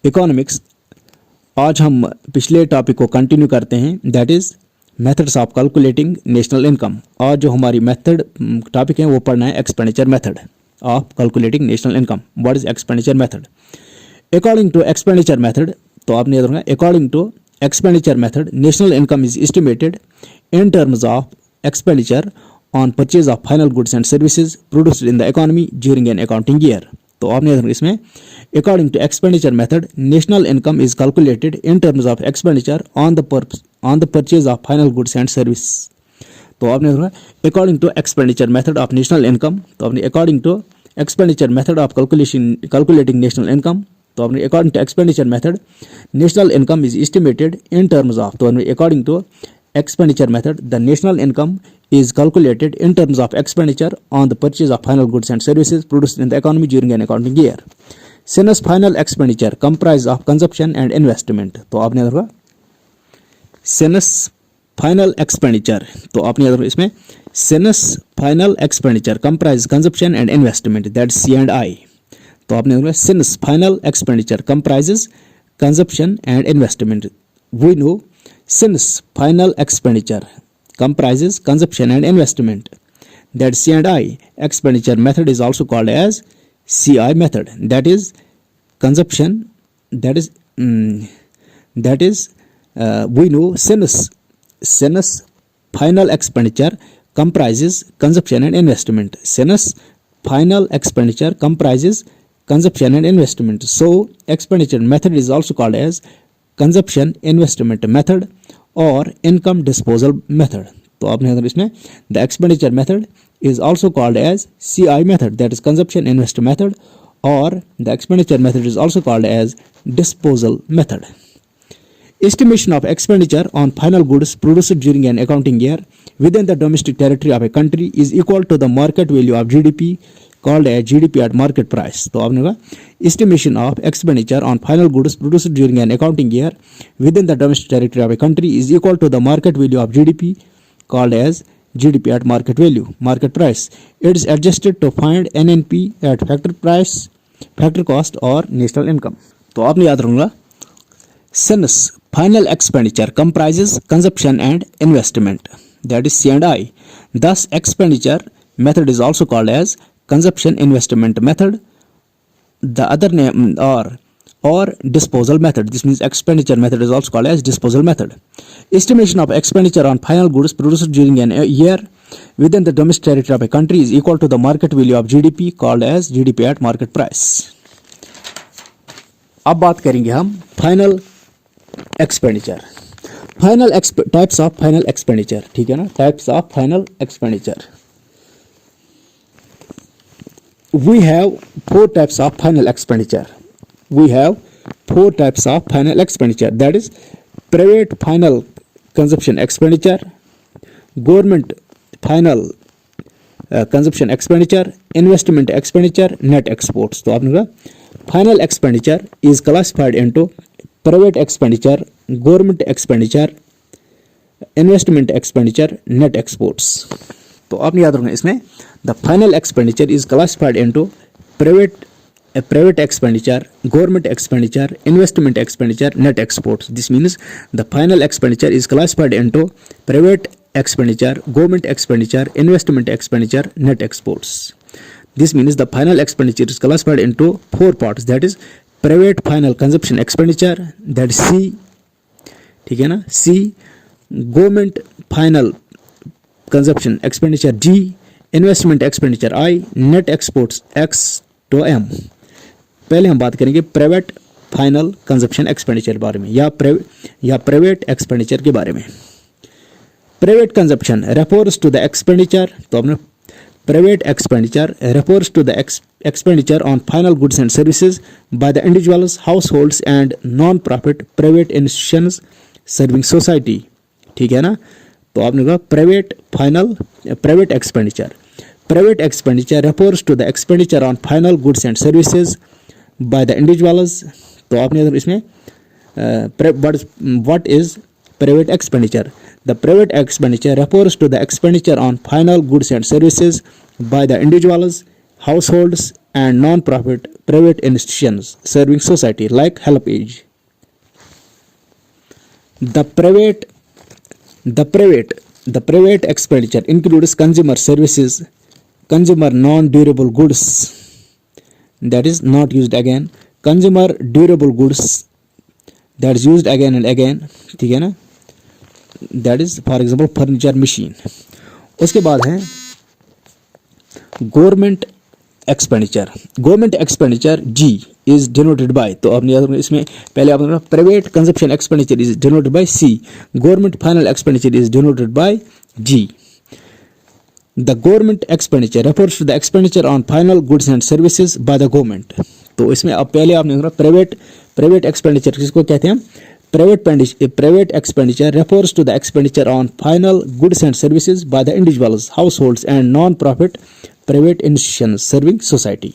Economics. आज हम पिछले टॉपिक को कंटिन्यू करते हैं, that is methods of calculating national income. आज जो हमारी मेथड टॉपिक है वो पढ़ना है expenditure method of calculating national income. What is expenditure method? According to expenditure method, तो आपने याद रखना, according to expenditure method national income is estimated in terms of expenditure on purchase of final goods and services produced in the economy during an accounting year. तो आपने याद रखना इसमें according to expenditure method national income is calculated in terms of expenditure on the purchase of final goods and service. तो आपने according to expenditure method of national income, तो आपने according to expenditure method of calculating national income, तो आपने according to expenditure method national income is estimated in terms of, तो according to expenditure method the national income is calculated in terms of expenditure on the purchase of final goods and services produced in the economy during an accounting year. Since final expenditure comprise of consumption and investment, तो आपने देखा since final expenditure, तो आपने देखा इसमें since final expenditure comprise consumption and investment, that's C&I। तो आपने देखा since final expenditure comprises consumption and investment, we know since final expenditure comprises consumption and investment, that C&I expenditure method is also called as CI method, that is consumption, that is we know since final expenditure comprises consumption and investment, since final expenditure comprises consumption and investment, so expenditure method is also called as consumption investment method और income disposal method. तो आपने अगर इसमें the expenditure method is also called as CI method, that is consumption invest method, और the expenditure method is also called as disposal method. Estimation of expenditure on final goods produced during an accounting year within the domestic territory of a country is equal to the market value of GDP, called as GDP at market price। तो आपने कहा estimation of expenditure on final goods produced during an accounting year within the domestic territory of a country is equal to the market value of GDP, called as GDP at market value, market price. It is adjusted to find NNP at factor price, factor cost और national income। तो आपने याद रखूंगा since final expenditure comprises consumption and investment, that is C&I, thus expenditure method is also called as consumption investment method, the other name or disposal method. This means expenditure method is also called as disposal method. Estimation of expenditure on final goods produced during an year within the domestic territory of a country is equal to the market value of GDP, called as GDP at market price। अब बात करेंगे हम final expenditure, types of final expenditure, ठीक है ना, types of final expenditure. We have four types of final expenditure. We have four types of final expenditure, that is private final consumption expenditure, government final consumption expenditure, investment expenditure, net exports। तो आपने कहा final expenditure is classified into private expenditure, government expenditure, investment expenditure, net exports। तो आपने याद रखना इसमें the final expenditure is classified into private expenditure, government expenditure, investment expenditure, net exports. This means the final expenditure is classified into private expenditure, government expenditure, investment expenditure, net exports. This means the final expenditure is classified into four parts, that is private final consumption expenditure, that is C, ठीक है ना, C, government final consumption expenditure D, investment expenditure I, net exports X to M। पहले हम बात करेंगे private final consumption expenditure के बारे में या प्राइवेट एक्सपेंडिचर के बारे में। Private consumption refers to the expenditure, तो आपने private expenditure refers to the expenditure on final goods and services by the individuals, households and non profit private institutions serving society, ठीक है ना। तो आपने कहा private expenditure, private expenditure refers to the expenditure on final goods and services by the individuals. तो आपने इसमें what is private expenditure? The private expenditure refers to the expenditure on final goods and services by the individuals, households and non-profit private institutions serving society like helpage. The private expenditure includes consumer services, consumer non-durable goods, that is not used again, consumer durable goods that is used again and again, ठीक है ना, that is for example furniture machine. उसके बाद है government expenditure. Government expenditure G is denoted by, तो आपने याद रखना इसमें पहले आपने private consumption expenditure is denoted by C, government final expenditure is denoted by G. The government expenditure refers to the expenditure on final goods and services by the government. तो इसमें अब पहले आपने प्राइवेट एक्सपेंडिचर किसको कहते हैं, private expenditure refers to the expenditure on final goods and services by the individuals, households and non profit private institutions serving society,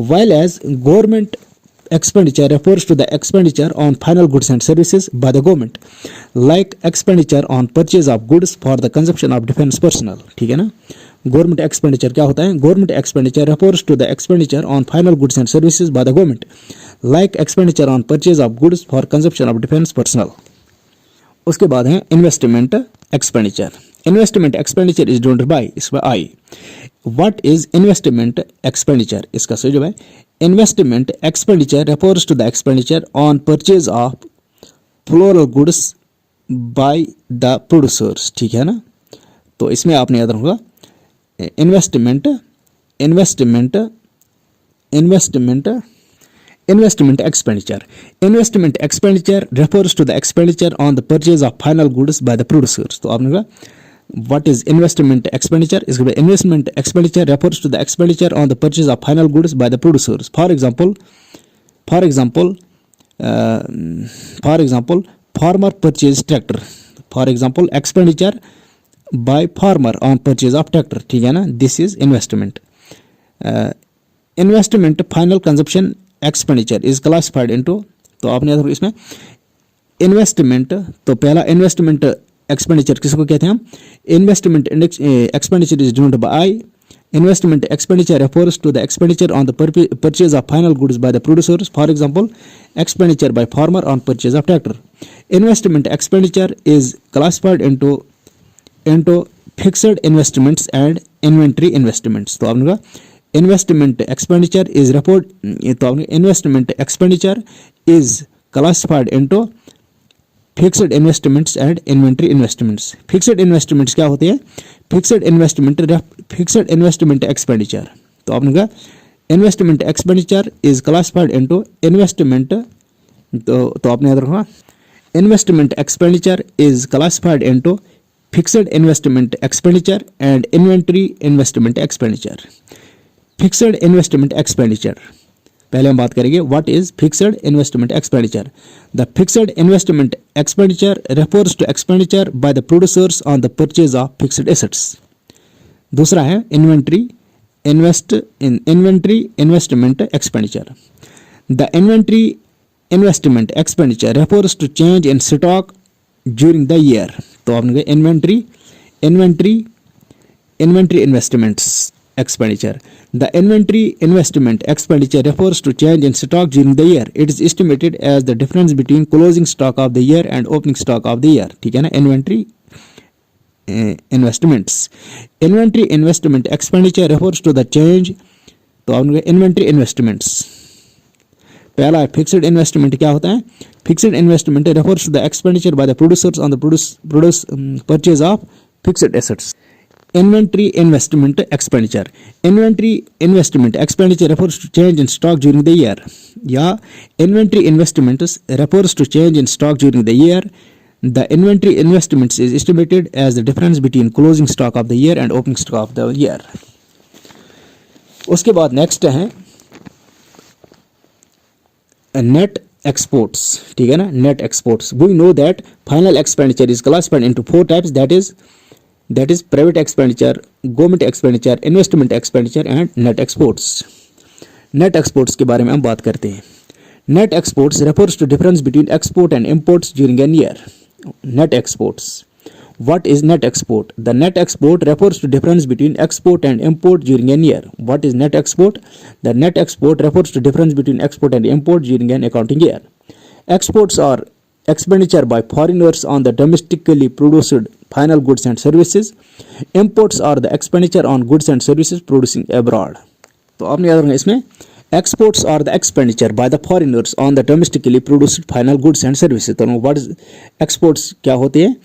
while as government expenditure refers to the expenditure on final goods and services by the government, like expenditure on purchase of goods for the consumption of defense personnel. ठीक है ना. Government expenditure क्या होता है, government expenditure refers to the expenditure on final goods and services by the government, like expenditure on purchase of goods for consumption of defence personnel. उसके बाद है investment expenditure. Investment expenditure is denoted by, इसमें I. What is investment expenditure? इसका सही जवाब है investment expenditure refers to the expenditure on purchase of floral goods by the producers. ठीक है ना. तो इसमें आपने याद रखोगा investment expenditure. Investment expenditure refers to the expenditure on the purchase of final goods by the producers. तो आपने कहा what is investment expenditure? is investment expenditure refers to the expenditure on the purchase of final goods by the producers. For example, farmer purchase tractor. For example, expenditure by farmer on purchase of tractor. ठीक है ना. This is investment. Investment final consumption expenditure is classified into, तो आपने याद रखो इसमें investment, तो पहला इन्वेस्टमेंट एक्सपेंडिचर किसको कहते हैं हम, investment expenditure is denoted by I. Investment expenditure refers to the expenditure on the purchase of final goods by the producers, for example expenditure by farmer on purchase of tractor. Investment expenditure is classified into fixed investments and inventory investments. तो आपने कहा investment expenditure is report, तो आपने investment expenditure is classified into fixed investments and inventory investments. Fixed investments क्या होते हैं, fixed investment expenditure. तो आपने कहा investment expenditure is classified into investment, तो आपने याद रखना investment expenditure is classified into fixed investment expenditure and inventory investment expenditure. Fixed investment expenditure पहले हम बात करेंगे what is fixed investment expenditure. The fixed investment expenditure refers to expenditure by the producers on the purchase of fixed assets. दूसरा है inventory investment expenditure. The inventory investment expenditure refers to change in stock during the year. तो आपने कहा inventory investments expenditure. The inventory investment expenditure refers to change in stock during the year. It is estimated as the difference between closing stock of the year and opening stock of the year. ठीक है ना. Inventory investments. Inventory investment expenditure refers to the change. तो आपने inventory investments. पहला fixed investment क्या होता है, fixed investment refers to the expenditure by the producers on the purchase of fixed assets. Inventory investment expenditure. Inventory investment expenditure refers to change in stock during the year. या inventory investments refers to change in stock during the year. The inventory investments is estimated as the difference between closing stock of the year and opening stock of the year. उसके बाद next है net exports. ठीक है ना. net exports. We know that final expenditure is classified into 4 types. That is private expenditure, government expenditure, investment expenditure and net exports. Net exports के बारे में हम बात करते हैं. Net exports refers to difference between export and imports during an year. Net exports. What is net export? The net export refers to difference between export and import during an year. What is net export? The net export refers to difference between export and import during an accounting year. Exports are expenditure by foreigners on the domestically produced final goods and services. Imports are the expenditure on goods and services producing abroad. तो आपने याद रखना इसमें exports are the expenditure by the foreigners on the domestically produced final goods and services. तो what is exports क्या होते हैं?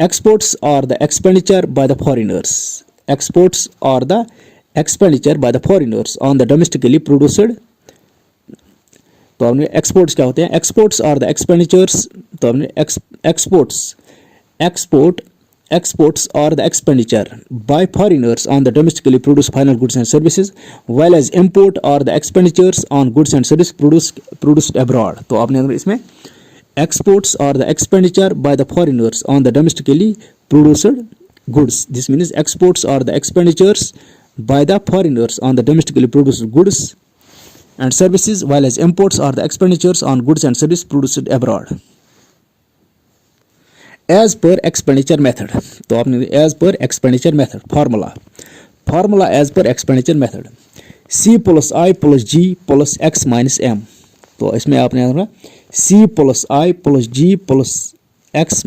Exports are the expenditure by the foreigners. Exports are the expenditure by the foreigners on the domestically produced. तो आपने exports क्या होते हैं? Exports are the expenditures. तो आपने exports are the expenditure by foreigners on the domestically produced final goods and services, while as import are the expenditures on goods and services produced abroad. तो आपने इसमें exports are the expenditure by the foreigners on the domestically produced goods. This means exports are the expenditures by the foreigners on the domestically produced goods and services, while as imports are the expenditures on goods and services produced abroad. As per expenditure method. तो आपने as per expenditure method formula as per expenditure method. C plus I plus G plus X minus M. तो इसमें आपने C plus I plus G plus X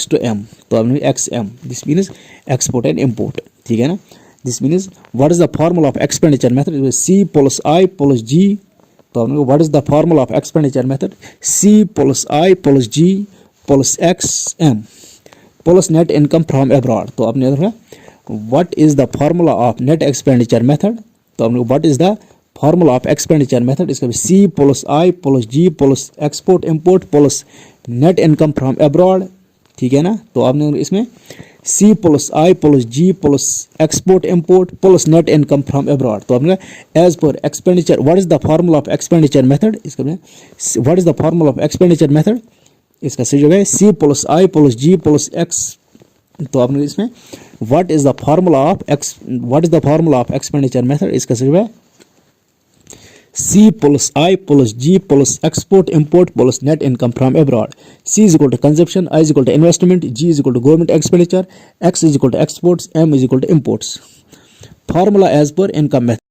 to M. तो आपने XM. This means export and import. ठीक है ना? This means what is the formula of expenditure method? C plus I plus G. तो आपने what is the formula of expenditure method? C plus I plus G plus XM plus net income from abroad. तो आपने देखा what is the formula of net expenditure method? तो आपने what is the formula of expenditure method? इसका C plus I plus G plus export import plus net income from abroad. ठीक है ना? तो आपने इसमें C plus I plus G plus export import plus net income from abroad. तो आपने as per expenditure, what is the formula of expenditure method? इसका what is the formula of expenditure method? इसका सही जगह है C plus I plus G plus X. तो आपने इसमें what is the formula of expenditure method? इसका सही जगह है C plus I plus G plus export import plus net income from abroad. C is equal to consumption, I is equal to investment, G is equal to government expenditure, X is equal to exports, M is equal to imports. Formula as per income method.